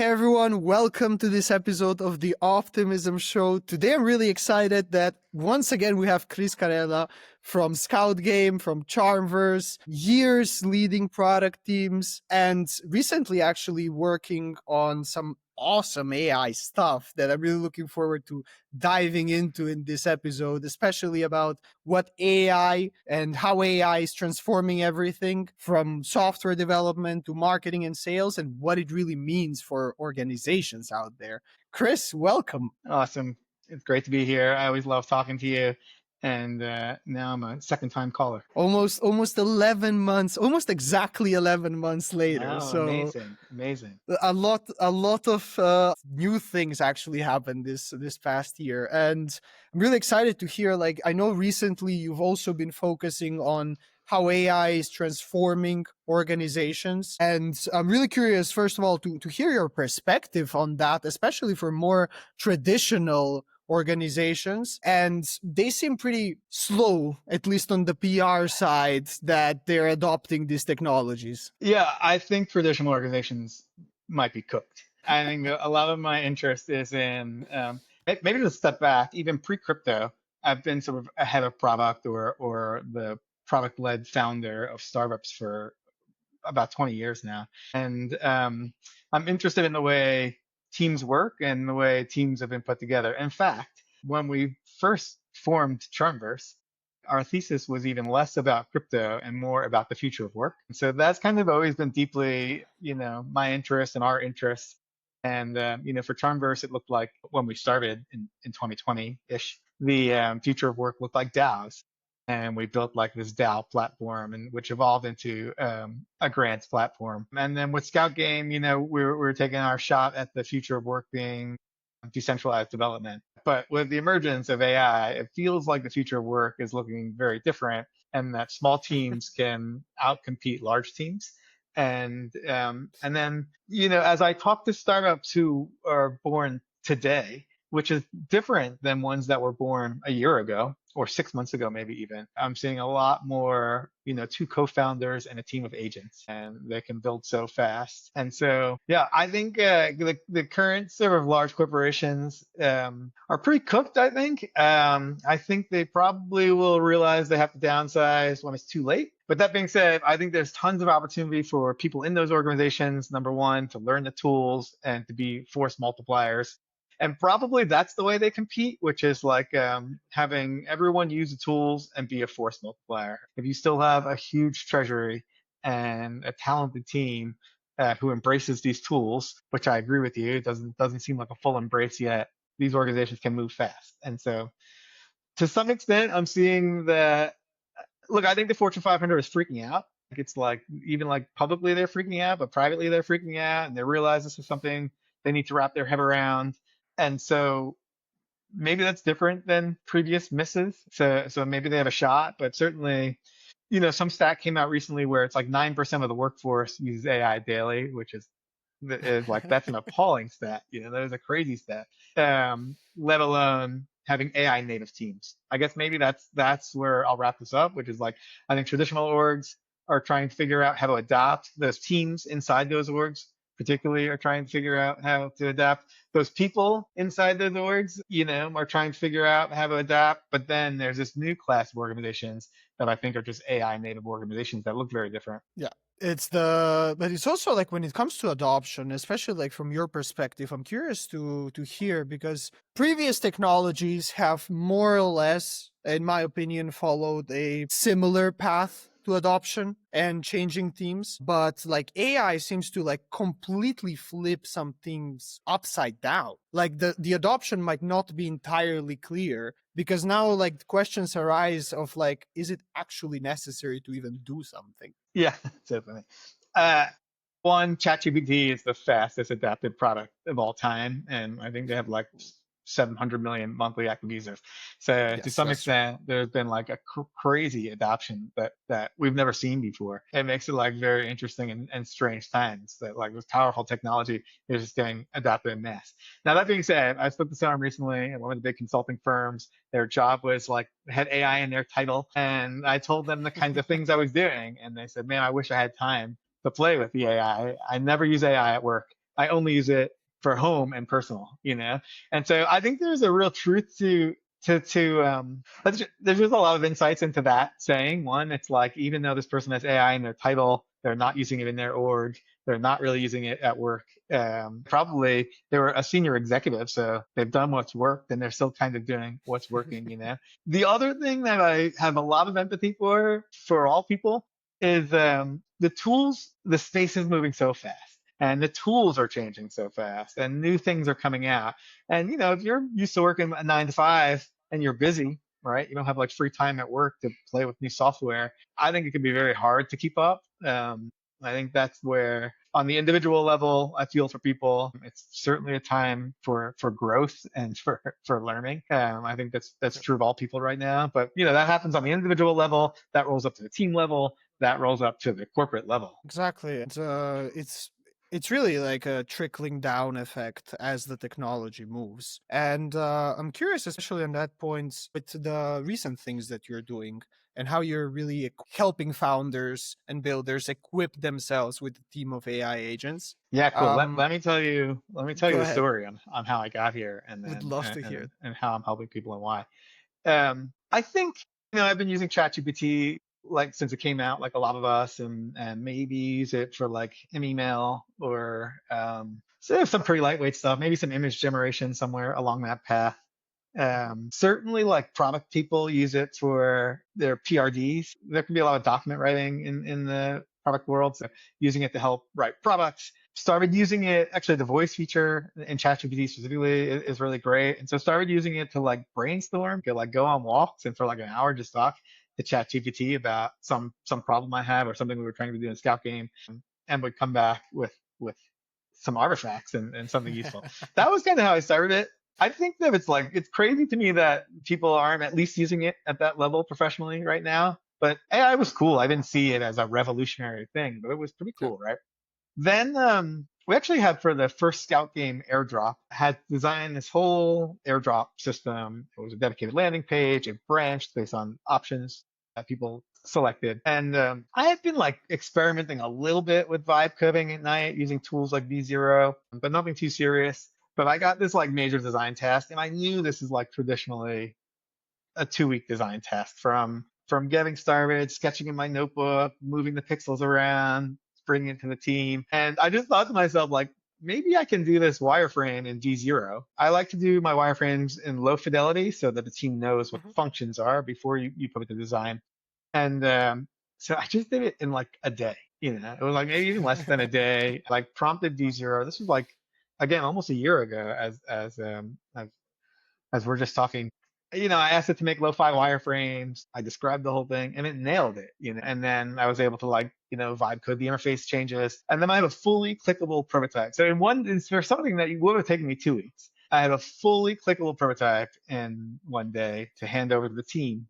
Hey everyone, welcome to this episode of the Optimism Show. Today I'm really excited that once again we have Chris Carella from Scout Game, from Charmverse, years leading product teams, and recently actually working on some awesome AI stuff that I'm really looking forward to diving into in this episode, especially about what AI and how AI is transforming everything from software development to marketing and sales and what it really means for organizations out there. Chris, welcome. Awesome. It's great to be here. I always love talking to you. And now I'm a second time caller. Almost 11 months, almost exactly 11 months later. Oh, So amazing. a lot of new things actually happened this past year, and I'm really excited to hear. Like, I know recently you've also been focusing on how AI is transforming organizations, and I'm really curious, first of all, to hear your perspective on that, especially for more traditional organizations. And they seem pretty slow, at least on the PR side, that they're adopting these technologies. Yeah, I think traditional organizations might be cooked. I think a lot of my interest is in maybe to step back, even pre-crypto. I've been sort of a head of product or the product-led founder of startups for about 20 years now. And I'm interested in the way teams work and the way teams have been put together. In fact, when we first formed Charmverse, our thesis was even less about crypto and more about the future of work. And so that's kind of always been deeply, my interest and our interest. And, for Charmverse, it looked like when we started in 2020-ish, the future of work looked like DAOs. And we built like this DAO platform, and which evolved into a grants platform. And then with Scout Game, we're taking our shot at the future of work being decentralized development. But with the emergence of AI, it feels like the future of work is looking very different, and that small teams can outcompete large teams. And then as I talk to startups who are born today, which is different than ones that were born a year ago or 6 months ago, maybe even. I'm seeing a lot more, two co-founders and a team of agents, and they can build so fast. And so, yeah, I think the current sort of large corporations are pretty cooked, I think. I think they probably will realize they have to downsize when it's too late. But that being said, I think there's tons of opportunity for people in those organizations, number one, to learn the tools and to be force multipliers. And probably that's the way they compete, which is like having everyone use the tools and be a force multiplier. If you still have a huge treasury and a talented team who embraces these tools, which I agree with you, it doesn't seem like a full embrace yet, these organizations can move fast. And so to some extent, I'm seeing that, look, I think the Fortune 500 is freaking out. It's like, even like publicly they're freaking out, but privately they're freaking out, and they realize this is something they need to wrap their head around. And so maybe that's different than previous misses. So maybe they have a shot, but certainly, some stat came out recently where it's like 9% of the workforce uses AI daily, which is like, that's an appalling stat. That is a crazy stat. Let alone having AI native teams. I guess maybe that's where I'll wrap this up, which is like, I think traditional orgs are trying to figure out how to adopt. Those teams inside those orgs particularly are trying to figure out how to adapt. Those people inside those orgs, are trying to figure out how to adapt. But then there's this new class of organizations that I think are just AI native organizations that look very different. Yeah. But it's also like when it comes to adoption, especially like from your perspective, I'm curious to hear, because previous technologies have more or less, in my opinion, followed a similar path to adoption and changing teams. But like AI seems to like completely flip some things upside down. Like the adoption might not be entirely clear, because now like questions arise of like, is it actually necessary to even do something? Yeah, definitely. One, ChatGPT is the fastest adapted product of all time, and I think they have like 700 million monthly active users. So to some extent, there's been like a crazy adoption that we've never seen before. It makes it like very interesting and strange times that like this powerful technology is just getting adopted en masse. Now, that being said, I spoke to someone recently at one of the big consulting firms. Their job was like, had AI in their title, and I told them the kinds of things I was doing, and they said, man, I wish I had time to play with the AI. I never use AI at work. I only use it for home and personal, And so I think there's a real truth there's just a lot of insights into that saying. One, it's like, even though this person has AI in their title, they're not using it in their org. They're not really using it at work. Probably they were a senior executive, so they've done what's worked and they're still kind of doing what's working. The other thing that I have a lot of empathy for all people, is the tools. The space is moving so fast, and the tools are changing so fast, and new things are coming out. And if you're used to working a 9 to 5 and you're busy, right? You don't have like free time at work to play with new software. I think it can be very hard to keep up. I think that's where, on the individual level, I feel for people, it's certainly a time for growth and for learning. I think that's true of all people right now. But that happens on the individual level. That rolls up to the team level. That rolls up to the corporate level. Exactly. It's really like a trickling down effect as the technology moves. And I'm curious, especially on that point, with the recent things that you're doing and how you're really helping founders and builders equip themselves with a team of AI agents. Yeah, cool. Let me tell you Go the ahead. story on how I got here, and Would then love to hear it. and how I'm helping people and why. I think I've been using ChatGPT like since it came out, like a lot of us, and maybe use it for like an email or so some pretty lightweight stuff, maybe some image generation somewhere along that path. Certainly, like product people use it for their PRDs. There can be a lot of document writing in the product world, so using it to help write products. Started using it, actually the voice feature in ChatGPT specifically is really great. And so started using it to like brainstorm, go on walks and for like an hour just talk to ChatGPT about some problem I had or something we were trying to do in a scout game, and would come back with some artifacts and something useful. That was kind of how I started it. I think that it's crazy to me that people aren't at least using it at that level professionally right now. But AI was cool. I didn't see it as a revolutionary thing, but it was pretty cool, right? Then we actually had, for the first scout game, Airdrop, had designed this whole Airdrop system. It was a dedicated landing page. It branched based on options that people selected. And I had been like experimenting a little bit with vibe coding at night using tools like V0, but nothing too serious. But I got this like major design task, and I knew this is like traditionally a 2-week design task, from getting started, sketching in my notebook, moving the pixels around, bringing it to the team. And I just thought to myself, like, maybe I can do this wireframe in D0. I like to do my wireframes in low fidelity so that the team knows what the functions are before you put it to design. And so I just did it in like a day. It was like maybe even less than a day. Like prompted D0. This was like, again, almost a year ago, as we're just talking. I asked it to make lo-fi wireframes. I described the whole thing, and it nailed it. And then I was able to vibe code the interface changes, and then I have a fully clickable prototype. So for something that would have taken me 2 weeks, I have a fully clickable prototype in one day to hand over to the team.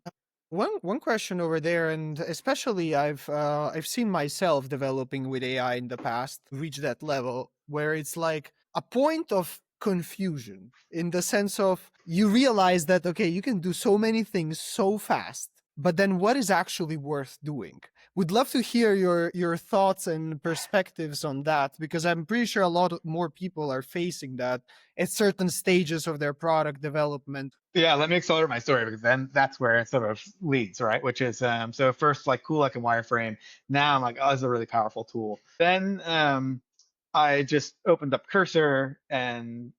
One question over there, and especially I've seen myself developing with AI in the past reach that level where it's like a point of confusion, in the sense of you realize that, okay, you can do so many things so fast, but then what is actually worth doing? Would love to hear your thoughts and perspectives on that, because I'm pretty sure a lot more people are facing that at certain stages of their product development. Yeah, let me accelerate my story, because then that's where it sort of leads, right? Which is, so first, like, cool, I can wireframe. Now I'm like, oh, this is a really powerful tool. Then I just opened up Cursor, and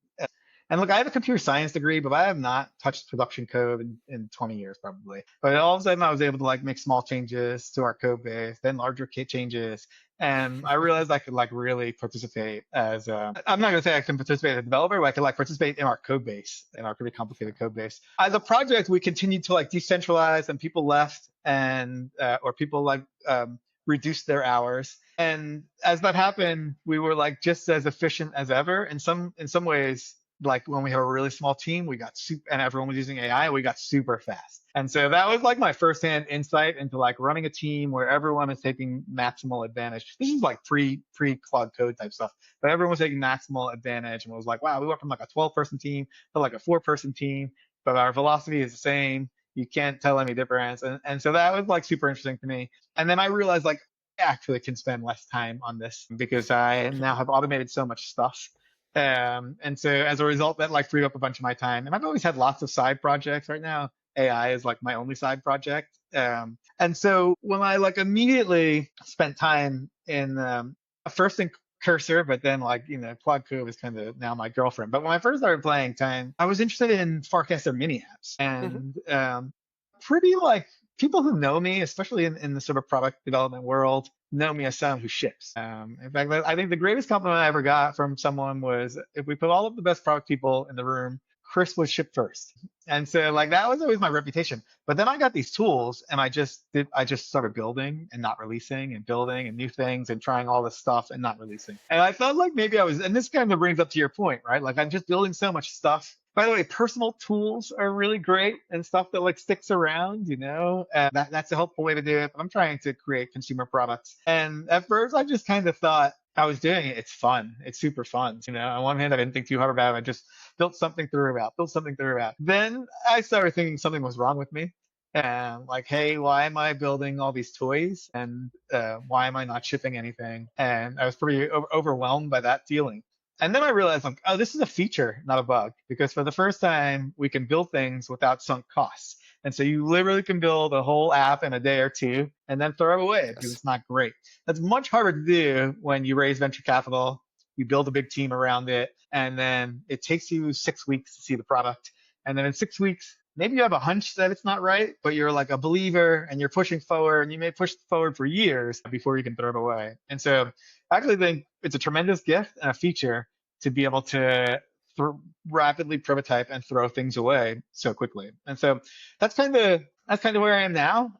look, I have a computer science degree, but I have not touched production code in 20 years probably. But all of a sudden I was able to like make small changes to our code base, then larger kit changes. And I realized I could like really participate as I'm not gonna say I can participate as a developer, but I could like participate in our code base, in our pretty complicated code base. As a project, we continued to like decentralize, and people left, and or people like reduced their hours. And as that happened, we were like just as efficient as ever. In some ways, like when we have a really small team, we got super, and everyone was using AI, we got super fast. And so that was like my firsthand insight into like running a team where everyone is taking maximal advantage. This is like pre Claude Code type stuff, but everyone was taking maximal advantage, and it was like, wow, we went from like a 12-person team to like a 4-person team, but our velocity is the same. You can't tell any difference. And so that was like super interesting to me. And then I realized like actually can spend less time on this because I now have automated so much stuff. And so as a result, that like freed up a bunch of my time. And I've always had lots of side projects. Right now, AI is like my only side project. And so when I like immediately spent time in first in Cursor, but then like Claude Code is kind of now my girlfriend. But when I first started playing time, I was interested in Farcaster mini apps, Mhm. and pretty like people who know me, especially in the sort of product development world, know me as someone who ships. In fact, I think the greatest compliment I ever got from someone was, if we put all of the best product people in the room, Kris would ship first. And so like that was always my reputation. But then I got these tools and I just started building and not releasing and building and new things and trying all this stuff and not releasing. And I felt like maybe I was, and this kind of brings up to your point, right? Like I'm just building so much stuff. By the way, personal tools are really great and stuff that like sticks around, that's a helpful way to do it. I'm trying to create consumer products. And at first I just kind of thought I was doing it. It's fun. It's super fun. On one hand, I didn't think too hard about it. I just built something throughout. Then I started thinking something was wrong with me. And like, hey, why am I building all these toys? And why am I not shipping anything? And I was pretty overwhelmed by that feeling. And then I realized, like, oh, this is a feature, not a bug, because for the first time, we can build things without sunk costs. And so you literally can build a whole app in a day or two and then throw it away because it's not great. That's much harder to do when you raise venture capital, you build a big team around it, and then it takes you 6 weeks to see the product. And then in 6 weeks, maybe you have a hunch that it's not right, but you're like a believer and you're pushing forward, and you may push forward for years before you can throw it away. And so I actually think it's a tremendous gift and a feature to be able to rapidly prototype and throw things away so quickly. And so that's kind of where I am now.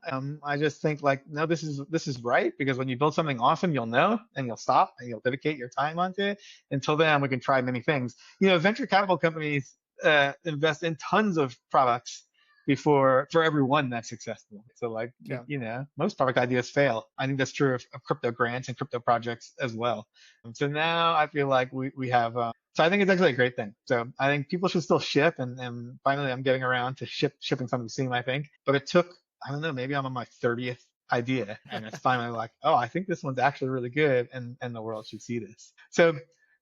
I just think like, no, this is right, because when you build something awesome, you'll know and you'll stop and you'll dedicate your time onto it. Until then, we can try many things. Venture capital companies invest in tons of products for every one that's successful. So like, most product ideas fail. I think that's true of crypto grants and crypto projects as well. So now I feel like we have, so I think it's actually a great thing. So I think people should still ship, and finally I'm getting around to shipping something soon, I think. But it took, I don't know, maybe I'm on my 30th idea, and it's finally like, oh, I think this one's actually really good, and the world should see this. So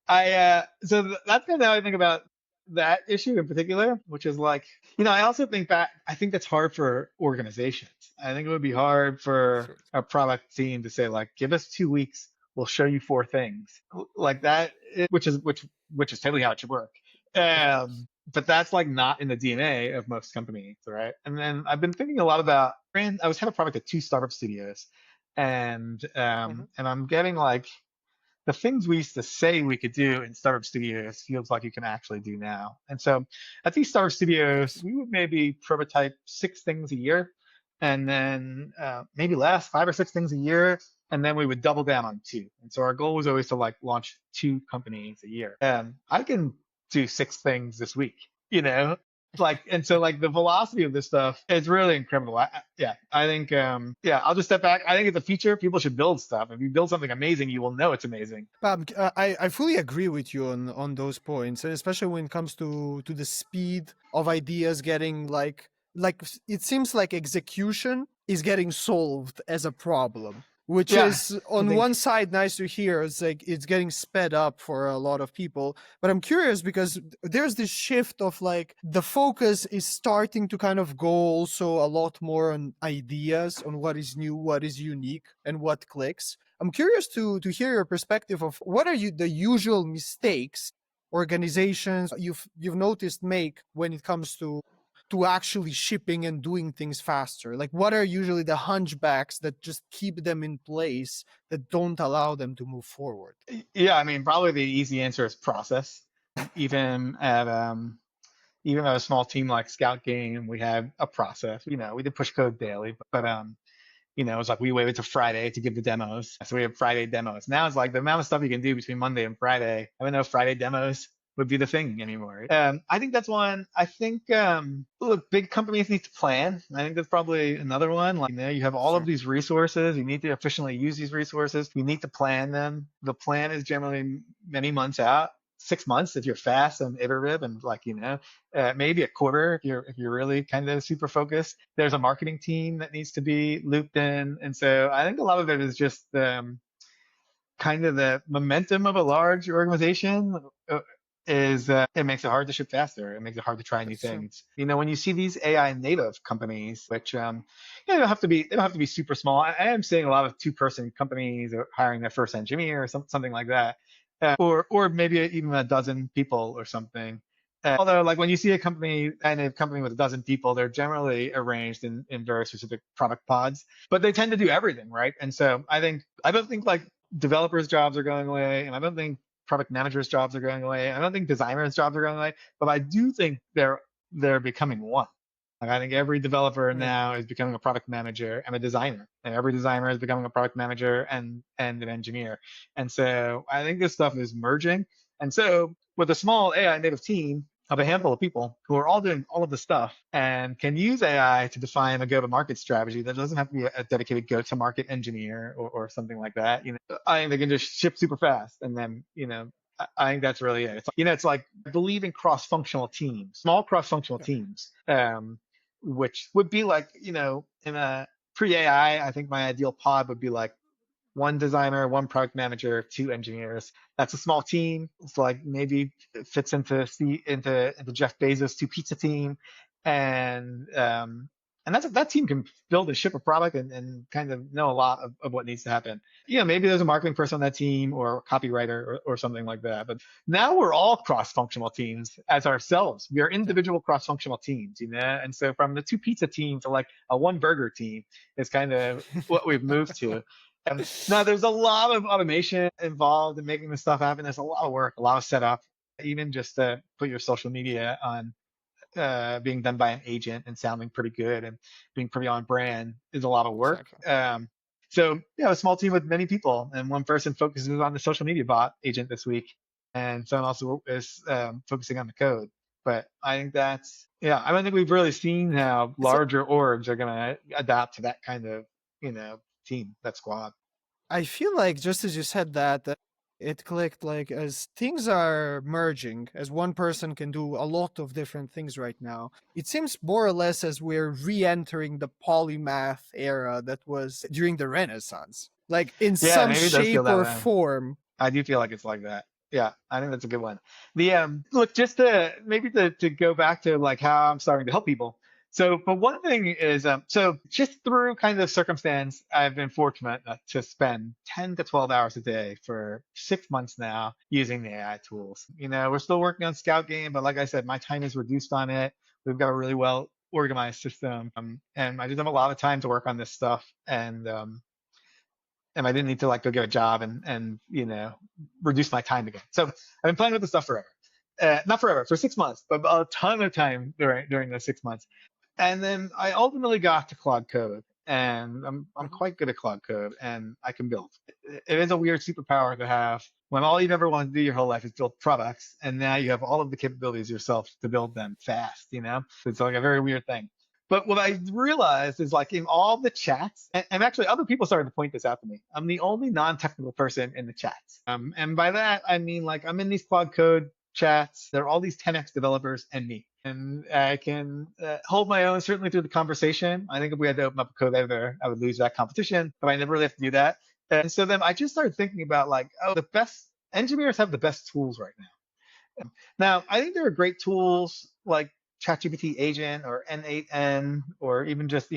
that's kind of how I think about that issue in particular, which is like, I also think that I think that's hard for organizations. I think it would be hard for a product team to say like, give us 2 weeks, we'll show you 4 things like that, which is totally how it should work. But that's like not in the DNA of most companies, right? And then I've been thinking a lot about, I was head of product at 2 startup studios, and I'm getting like, the things we used to say we could do in startup studios feels like you can actually do now. And so at these startup studios, we would maybe prototype 6 things a year, and then maybe less, 5 or 6 things a year, and then we would double down on 2. And so our goal was always to like launch 2 companies a year. I can do 6 things this week, and so like the velocity of this stuff is really incredible. I think, I'll just step back. I think it's a feature. People should build stuff. If you build something amazing, you will know it's amazing. I fully agree with you on those points, and especially when it comes to the speed of ideas getting like it seems like execution is getting solved as a problem, which is on one side nice to hear. It's like it's getting sped up for a lot of people. But I'm curious because there's this shift of like the focus is starting to kind of go also a lot more on ideas, on what is new, what is unique, and what clicks. I'm curious to hear your perspective of what are the usual mistakes organizations you've noticed make when it comes to actually shipping and doing things faster. Like what are usually the hunchbacks that just keep them in place, that don't allow them to move forward? Yeah, I mean, probably the easy answer is process. Even at a small team like Scout Game, we had a process. We did push code daily, but it was like we waited to Friday to give the demos. So we have Friday demos. Now it's like the amount of stuff you can do between Monday and Friday. I don't know if Friday demos would be the thing anymore. I think that's one. I think, look, big companies need to plan. I think that's probably another one. Like, you have all of these resources. You need to efficiently use these resources. You need to plan them. The plan is generally many months out. 6 months if you're fast and iterative, and like maybe a quarter if you're really kind of super focused. There's a marketing team that needs to be looped in, and so I think a lot of it is just kind of the momentum of a large organization is it makes it hard to ship faster. It makes it hard to try new That's true. things. When you see these AI native companies, which they don't have to be super small. I am seeing a lot of 2-person companies are hiring their first engineer or something like that, or maybe even a dozen people or something. Although, like when you see a company with a dozen people, they're generally arranged in very specific product pods, but they tend to do everything, right? And so I don't think like developers' jobs are going away, and I don't think product managers' jobs are going away. I don't think designers' jobs are going away, but I do think they're becoming one. Like I think every developer Right. now is becoming a product manager and a designer, and every designer is becoming a product manager and an engineer. And so I think this stuff is merging. And so with a small AI native team of a handful of people who are all doing all of the stuff and can use AI to define a go-to-market strategy that doesn't have to be a dedicated go-to-market engineer or something like that. I think they can just ship super fast, and then I think that's really it. It's like I believe in cross-functional teams, small cross-functional Yeah. teams, which would be like in a pre-AI. I think my ideal pod would be like one designer, one product manager, 2 engineers. That's a small team. It's like maybe it fits into Jeff Bezos' 2 pizza team, and that team can build and ship a product and kind of know a lot of what needs to happen. Maybe there's a marketing person on that team or a copywriter or something like that. But now we're all cross-functional teams as ourselves. We are Yeah. individual cross-functional teams, and so from the 2 pizza team to like a 1 burger team is kind of what we've moved to. Now, there's a lot of automation involved in making this stuff happen. There's a lot of work, a lot of setup, even just to put your social media on being done by an agent and sounding pretty good and being pretty on brand is a lot of work. Exactly. So, a small team with many people, and one person focuses on the social media bot agent this week, and someone else is focusing on the code. But I think I don't think we've really seen how It's larger orgs are going to adapt to that kind of, team, that squad. I feel like just as you said that, it clicked like as things are merging, as one person can do a lot of different things right now. It seems more or less as we're re-entering the polymath era that was during the Renaissance. Like in Yeah, some maybe it does feel shape that or way. form. I do feel like it's like that. Yeah, I think that's a good one. The look, just to go back to like how I'm starting to help people. So, but one thing is, so just through kind of circumstance, I've been fortunate to spend 10 to 12 hours a day for 6 months now using the AI tools. We're still working on Scout Game, but like I said, my time is reduced on it. We've got a really well organized system, and I just have a lot of time to work on this stuff. And I didn't need to like go get a job and reduce my time again. So I've been playing with this stuff forever. Not forever, for 6 months, but a ton of time during those 6 months. And then I ultimately got to Claude Code, and I'm Mhm. quite good at Claude Code, and I can build. It is a weird superpower to have when all you've ever wanted to do your whole life is build products, and now you have all of the capabilities yourself to build them fast. It's like a very weird thing. But what I realized is like in all the chats, and actually other people started to point this out to me. I'm the only non-technical person in the chats. And by that, I mean like I'm in these Claude Code chats. There are all these 10x developers and me. And I can hold my own certainly through the conversation. I think if we had to open up a code editor, I would lose that competition, but I never really have to do that. And so then I just started thinking about like, the best engineers have the best tools right now. Now, I think there are great tools like ChatGPT Agent or N8N or even just,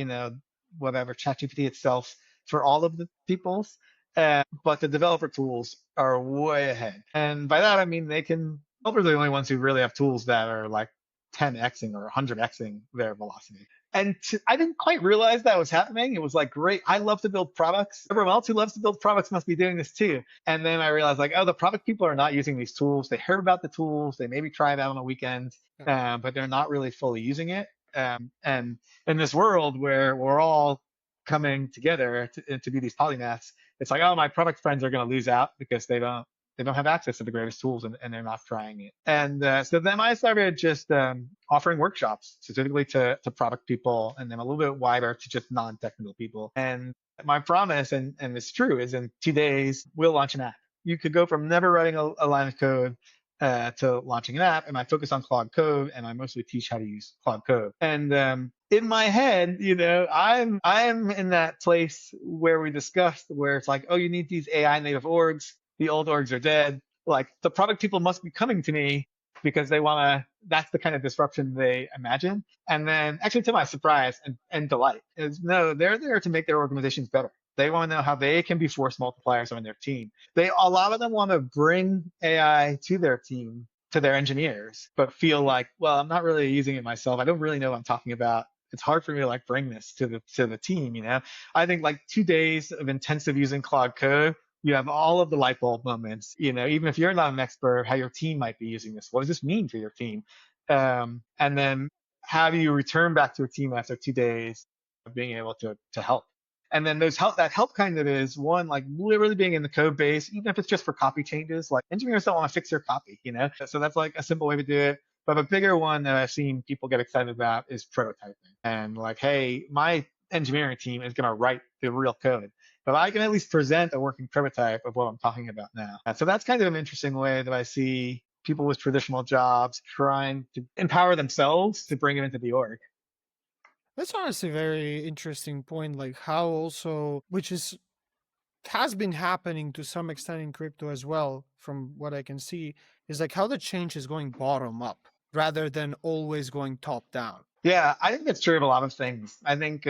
whatever, ChatGPT itself for all of the peoples. But the developer tools are way ahead. And by that, I mean developers are the only ones who really have tools that are like 10xing or 100xing their velocity. And I didn't quite realize that was happening. It was like, great, I love to build products. Everyone else who loves to build products must be doing this too. And then I realized like, oh, the product people are not using these tools. They heard about the tools. They maybe try it out on a weekend, Yeah. but they're not really fully using it. And in this world where we're all coming together to be these polymaths, it's like, oh, my product friends are going to lose out because they don't have access to the greatest tools and they're not trying it. And so then I started just offering workshops specifically to product people and then a little bit wider to just non-technical people. And my promise, and it's true, is in 2 days, we'll launch an app. You could go from never writing a line of code to launching an app, and I focus on Claude Code, and I mostly teach how to use Claude Code. And in my head, I'm in that place where we discussed, where it's like, oh, you need these AI native orgs. The old orgs are dead. Like the product people must be coming to me because they want to. That's the kind of disruption they imagine. And then, actually, to my surprise and delight, is no, they're there to make their organizations better. They want to know how they can be force multipliers on their team. A lot of them want to bring AI to their team, to their engineers, but feel like, well, I'm not really using it myself. I don't really know what I'm talking about. It's hard for me to like bring this to the team. I think like 2 days of intensive using Claude Code, you have all of the light bulb moments. Even if you're not an expert, how your team might be using this. What does this mean for your team? And then how do you return back to a team after 2 days of being able to help? And then that help kind of is one, like literally being in the code base, even if it's just for copy changes. Like engineers don't want to fix their copy, So that's like a simple way to do it. But a bigger one that I've seen people get excited about is prototyping. And like, hey, my engineering team is going to write the real code, but I can at least present a working prototype of what I'm talking about now. So that's kind of an interesting way that I see people with traditional jobs trying to empower themselves to bring it into the org. That's honestly a very interesting point, like how also, which has been happening to some extent in crypto as well, from what I can see, is like how the change is going bottom up rather than always going top down. Yeah, I think that's true of a lot of things. I think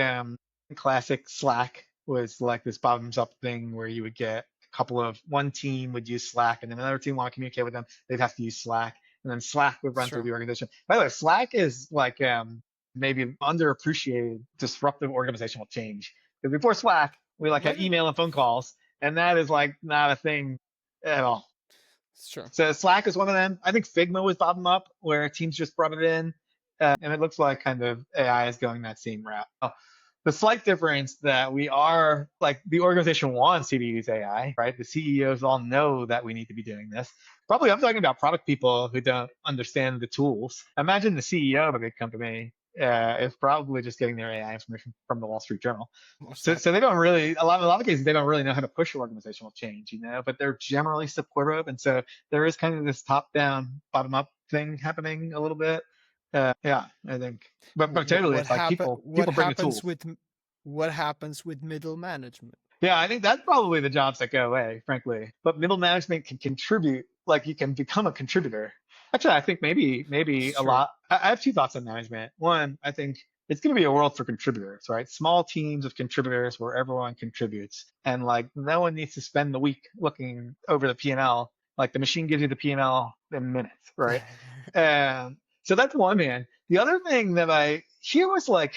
classic Slack was like this bottoms up thing where you would get one team would use Slack, and then another team want to communicate with them, they'd have to use Slack, and then Slack would run through the organization. By the way, Slack is like maybe underappreciated disruptive organizational change. Because before Slack, we like had email and phone calls, and that is like not a thing at all. Sure. So Slack is one of them. I think Figma was bottom up, where teams just brought it in, and it looks like kind of AI is going that same route. The slight difference that we are like the organization wants you to use AI, right? The CEOs all know that we need to be doing this. Probably I'm talking about product people who don't understand the tools. Imagine the CEO of a big company is probably just getting their AI information from the Wall Street Journal. So they don't really, a lot of cases, they don't really know how to push organizational change, but they're generally supportive. And so there is kind of this top down, bottom up thing happening a little bit. Yeah, I think, but totally, it's like people bring the tools. What happens with middle management? Yeah, I think that's probably the jobs that go away, frankly. But middle management can contribute, like you can become a contributor. Actually, I think maybe a lot. I have 2 thoughts on management. One, I think it's going to be a world for contributors, right? Small teams of contributors where everyone contributes, and like no one needs to spend the week looking over the P&L. Like the machine gives you the P&L in minutes, right? So that's one, man. The other thing that here was like,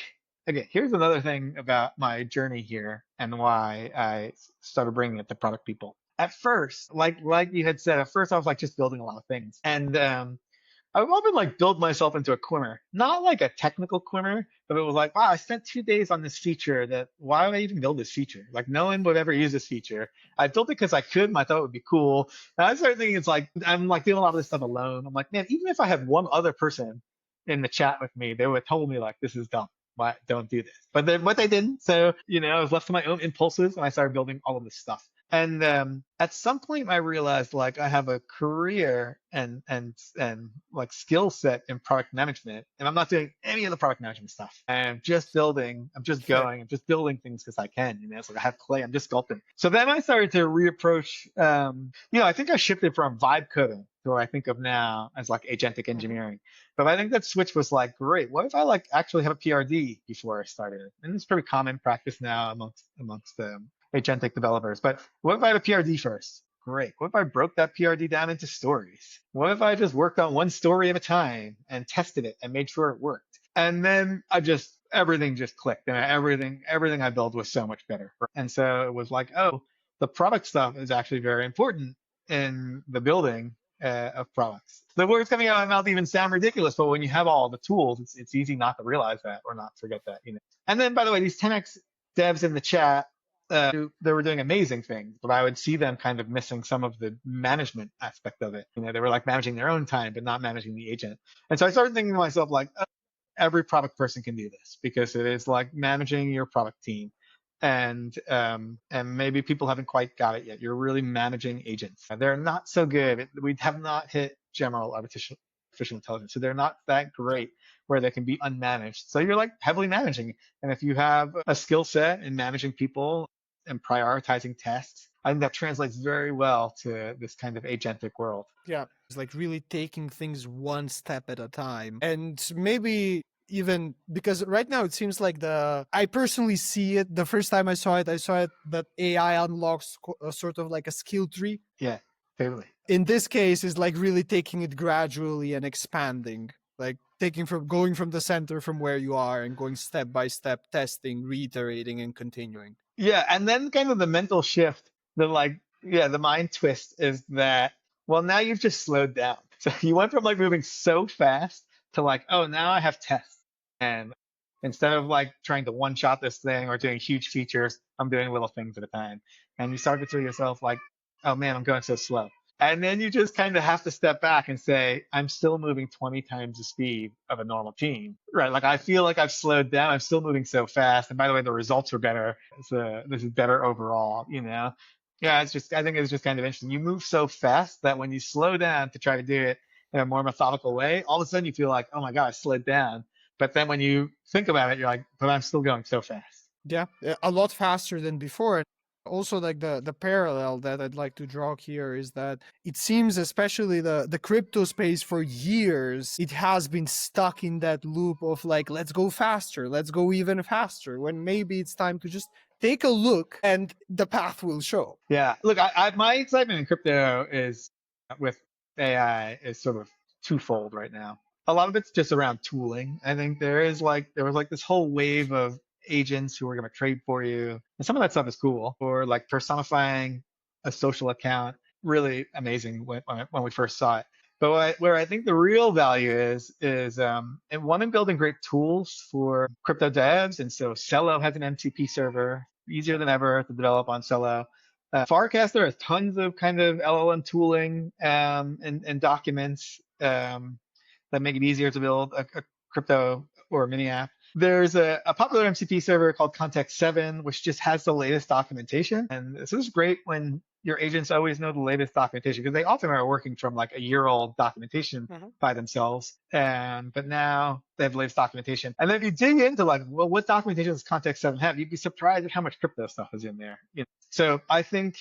okay, here's another thing about my journey here and why I started bringing it to product people. At first, like you had said, at first I was like just building a lot of things, and I would often like build myself into a corner, not like a technical corner, but it was like, wow, I spent 2 days on this feature. Why would I even build this feature? Like no one would ever use this feature. I built it because I could, and I thought it would be cool. And I started thinking, it's like I'm like doing a lot of this stuff alone. I'm like, man, even if I had one other person in the chat with me, they would have told me like, this is dumb. Why don't do this? But they didn't. So I was left to my own impulses, and I started building all of this stuff. And at some point, I realized like I have a career and like skill set in product management, and I'm not doing any of the product management stuff. I'm just building. I'm just going. I'm just building things because I can. It's like I have clay. I'm just sculpting. So then I started to reapproach. I think I shifted from vibe coding to what I think of now as like agentic engineering. But I think that switch was like, great. What if I like actually have a PRD before I started? And it's pretty common practice now amongst agentic developers. But what if I had a PRD first? Great. What if I broke that PRD down into stories? What if I just worked on one story at a time and tested it and made sure it worked? And then everything just clicked, and everything I built was so much better. And so it was like, oh, the product stuff is actually very important in the building of products. The words coming out of my mouth even sound ridiculous, but when you have all the tools, it's easy not to realize that or not forget that. And then, by the way, these 10x devs in the chat, they were doing amazing things, but I would see them kind of missing some of the management aspect of it. They were like managing their own time, but not managing the agent. And so I started thinking to myself, like, oh, every product person can do this, because it is like managing your product team. And maybe people haven't quite got it yet. You're really managing agents. They're not so good. We have not hit general artificial intelligence. So they're not that great where they can be unmanaged. So you're like heavily managing. And if you have a skill set in managing people and prioritizing tasks, I think that translates very well to this kind of agentic world. Yeah. It's like really taking things one step at a time. And maybe even because right now it seems like I personally see it, the first time I saw it that AI unlocks a sort of like a skill tree. Yeah, totally. In this case, is like really taking it gradually and expanding, like going from the center from where you are and going step by step, testing, reiterating, and continuing. Yeah, and then kind of the mental shift, the mind twist is that, well, now you've just slowed down. So you went from like moving so fast to like, oh, now I have tests. And instead of like trying to one shot this thing or doing huge features, I'm doing little things at a time. And you start to feel yourself like, oh man, I'm going so slow. And then you just kind of have to step back and say, I'm still moving 20 times the speed of a normal team, right? Like I feel like I've slowed down. I'm still moving so fast. And by the way, the results are better. This is better overall, you know? Yeah, I think it's just kind of interesting. You move so fast that when you slow down to try to do it in a more methodical way, all of a sudden you feel like, oh my God, I slowed down. But then when you think about it, you're like, but I'm still going so fast. Yeah, a lot faster than before. Also, like the parallel that I'd like to draw here is that it seems, especially the crypto space, for years it has been stuck in that loop of like, let's go faster, let's go even faster, when maybe it's time to just take a look and the path will show. Yeah, look, my excitement in crypto is with AI is sort of twofold right now. A lot of it's just around tooling. I think there was like this whole wave of agents who are going to trade for you, and some of that stuff is cool. Or like personifying a social account, really amazing when we first saw it. But where I think the real value is and one, in building great tools for crypto devs. And so Celo has an MCP server, easier than ever to develop on Celo. Farcaster has tons of kind of LLM tooling and documents that make it easier to build a crypto or a mini app. There's a popular MCP server called Context7, which just has the latest documentation. And this is great when your agents always know the latest documentation, because they often are working from like a year-old documentation by themselves. But now they have the latest documentation. And then if you dig into like, well, what documentation does Context7 have? You'd be surprised at how much crypto stuff is in there. You know? So I think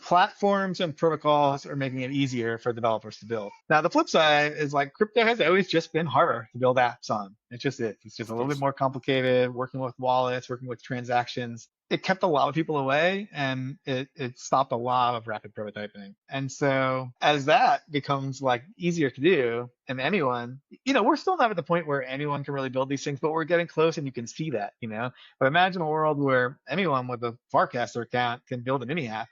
platforms and protocols are making it easier for developers to build. Now, the flip side is like crypto has always just been harder to build apps on. It just is. It's just a little bit more complicated, working with wallets, working with transactions. It kept a lot of people away, and it stopped a lot of rapid prototyping. And so as that becomes like easier to do, and anyone, we're still not at the point where anyone can really build these things, but we're getting close and you can see that, But imagine a world where anyone with a Farcaster account can build a mini app.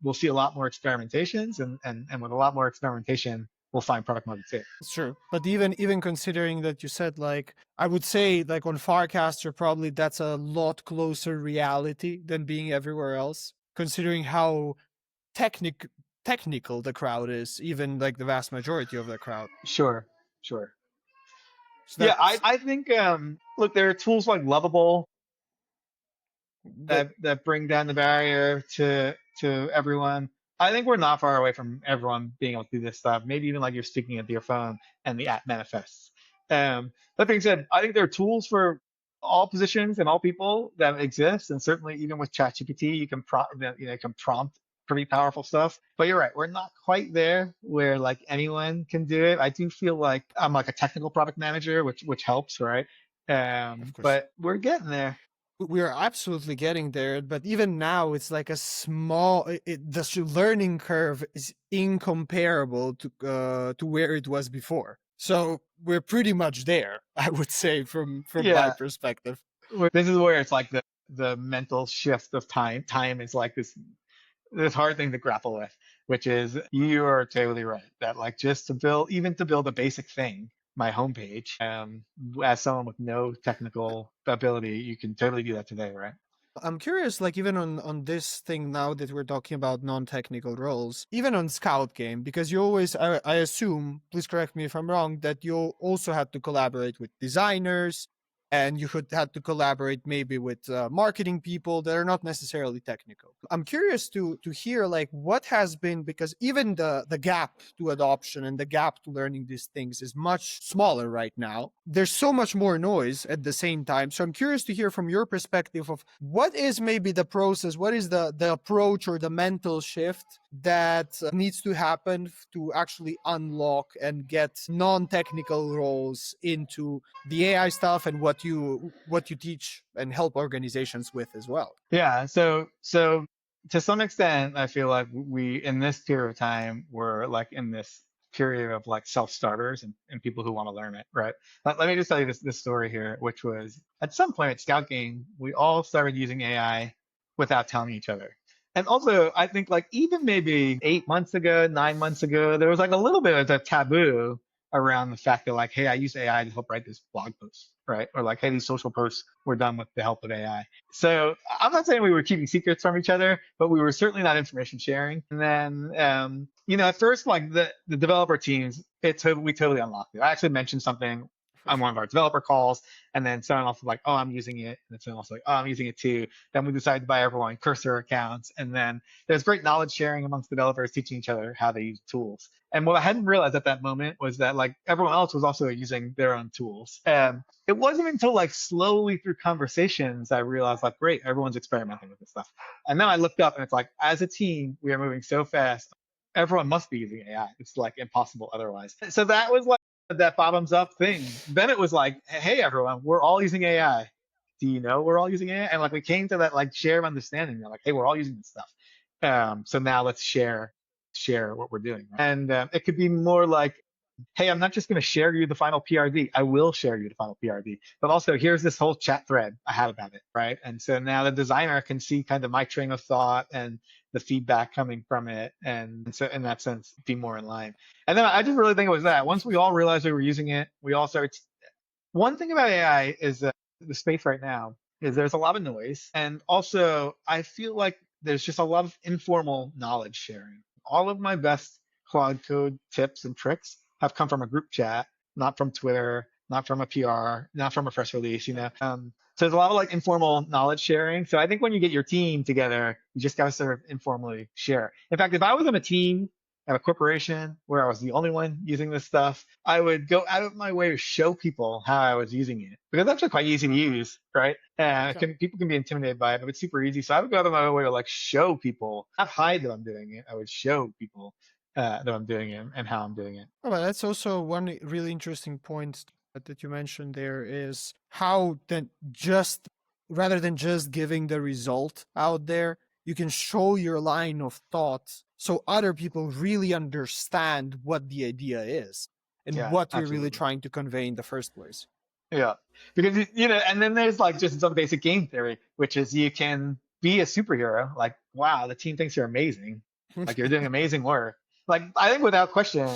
We'll see a lot more experimentations, and with a lot more experimentation, we'll find product market fit. It's true. But even considering that you said, like, I would say like on Farcaster, probably that's a lot closer reality than being everywhere else, considering how technical the crowd is, even like the vast majority of the crowd. Sure. So Yeah, I think, look, there are tools like Lovable that bring down the barrier to everyone. I think we're not far away from everyone being able to do this stuff. Maybe even like you're speaking into your phone and the app manifests. That being said, I think there are tools for all positions and all people that exist, and certainly even with ChatGPT, you can prompt pretty powerful stuff. But you're right, we're not quite there where like anyone can do it. I do feel like I'm like a technical product manager, which helps, right? But we're getting there. We're absolutely getting there, but even now it's like a small, the learning curve is incomparable to where it was before. So we're pretty much there, I would say, from my perspective. This is where it's like the mental shift of time. Time is like this hard thing to grapple with, which is, you are totally right that like just to build a basic thing, my homepage, as someone with no technical ability, you can totally do that today, right? I'm curious, like even on this thing now that we're talking about non-technical roles, even on Scout Game, because you always, I assume, please correct me if I'm wrong, that you also had to collaborate with designers, and you could have to collaborate maybe with marketing people that are not necessarily technical. I'm curious to hear like what has been, because even the gap to adoption and the gap to learning these things is much smaller right now. There's so much more noise at the same time. So I'm curious to hear from your perspective of what is maybe the process, what is the approach or the mental shift that needs to happen to actually unlock and get non-technical roles into the AI stuff and what you teach and help organizations with as well. Yeah. So to some extent, I feel like we in this period of time we're like in this period of like self-starters and people who want to learn it, right? Let me just tell you this story here, which was at some point at Scout Game, we all started using AI without telling each other. And also, I think like even maybe 8 months ago, 9 months ago, there was like a little bit of a taboo around the fact that like, hey, I use AI to help write this blog post, right? Or like, hey, these social posts were done with the help of AI. So I'm not saying we were keeping secrets from each other, but we were certainly not information sharing. And then, at first, like the developer teams, we totally unlocked it. I actually mentioned something on one of our developer calls, and then someone else was like, "Oh, I'm using it," and then someone else was like, "Oh, I'm using it too." Then we decided to buy everyone cursor accounts, and then there's great knowledge sharing amongst developers, teaching each other how they use tools. And what I hadn't realized at that moment was that like everyone else was also using their own tools. And it wasn't until like slowly through conversations I realized like, great, everyone's experimenting with this stuff. And then I looked up and it's like, as a team, we are moving so fast. Everyone must be using AI. It's like impossible otherwise. So that was like that bottoms up thing. Then it was like, hey everyone, we're all using AI. Do you know we're all using AI? And like we came to that like shared understanding. They're like, hey, we're all using this stuff. So now let's share what we're doing. And it could be more like, hey, I'm not just going to share you the final PRD. I will share you the final PRD. But also, here's this whole chat thread I have about it, right? And so now the designer can see kind of my train of thought and the feedback coming from it. And so in that sense, be more in line. And then I just really think it was that. Once we all realized we were using it, we all started. One thing about AI is that the space right now is there's a lot of noise. And also, I feel like there's just a lot of informal knowledge sharing. All of my best Claude Code tips and tricks have come from a group chat, not from Twitter, not from a PR, not from a press release, So there's a lot of like informal knowledge sharing. So I think when you get your team together, you just got to sort of informally share. In fact, if I was on a team at a corporation where I was the only one using this stuff, I would go out of my way to show people how I was using it because it's actually quite easy to use, right? And people can be intimidated by it, but it's super easy. So I would go out of my way to like show people, not hide that I'm doing it. I would show people that I'm doing it and how I'm doing it. Oh, but that's also one really interesting point that you mentioned there is how then just rather than just giving the result out there, you can show your line of thought so other people really understand what the idea is and Yeah, what you're really absolutely. trying to convey in the first place. Yeah, because and then there's like just some basic game theory, which is you can be a superhero. Like, wow, the team thinks you're amazing. Like you're doing amazing work. Like I think without question,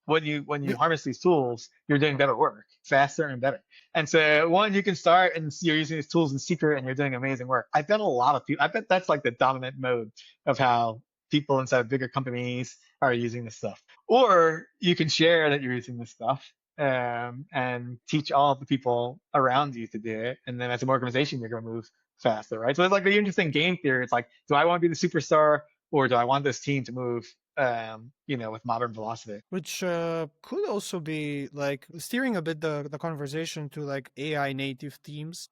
when you harness these tools, you're doing better work, faster and better. And so one, you can start and you're using these tools in secret and you're doing amazing work. I bet a lot of people. I bet that's like the dominant mode of how people inside of bigger companies are using this stuff. Or you can share that you're using this stuff and teach all of the people around you to do it. And then as an organization, you're going to move faster, right? So it's like the interesting game theory. It's like, do I want to be the superstar or do I want this team to move, with modern velocity? Which could also be like steering a bit the conversation to like AI native teams,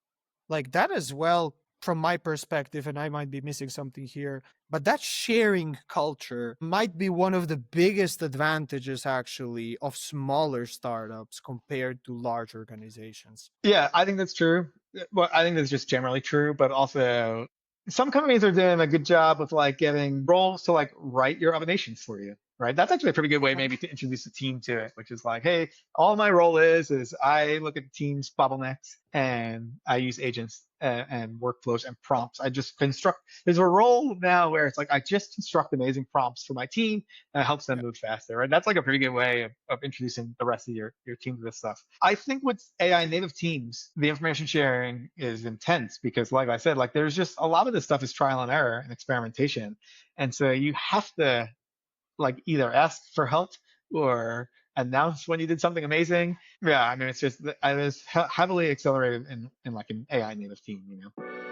like that as well. From my perspective, and I might be missing something here, but that sharing culture might be one of the biggest advantages actually of smaller startups compared to large organizations. Yeah, I think that's true. Well, I think that's just generally true, but also some companies are doing a good job of like getting roles to like write your automations for you, right? That's actually a pretty good way maybe to introduce a team to it, which is like, hey, all my role is I look at the team's bottlenecks and I use agents and workflows and prompts. I just construct. There's a role now where it's like I just construct amazing prompts for my team and it helps them move faster, right? That's like a pretty good way of introducing the rest of your team to this stuff. I think with AI native teams, the information sharing is intense because, like I said, like there's just a lot of this stuff is trial and error and experimentation, and so you have to like either ask for help or announce when you did something amazing. Yeah, I mean, it's just I was heavily accelerated in like an AI native team, you know.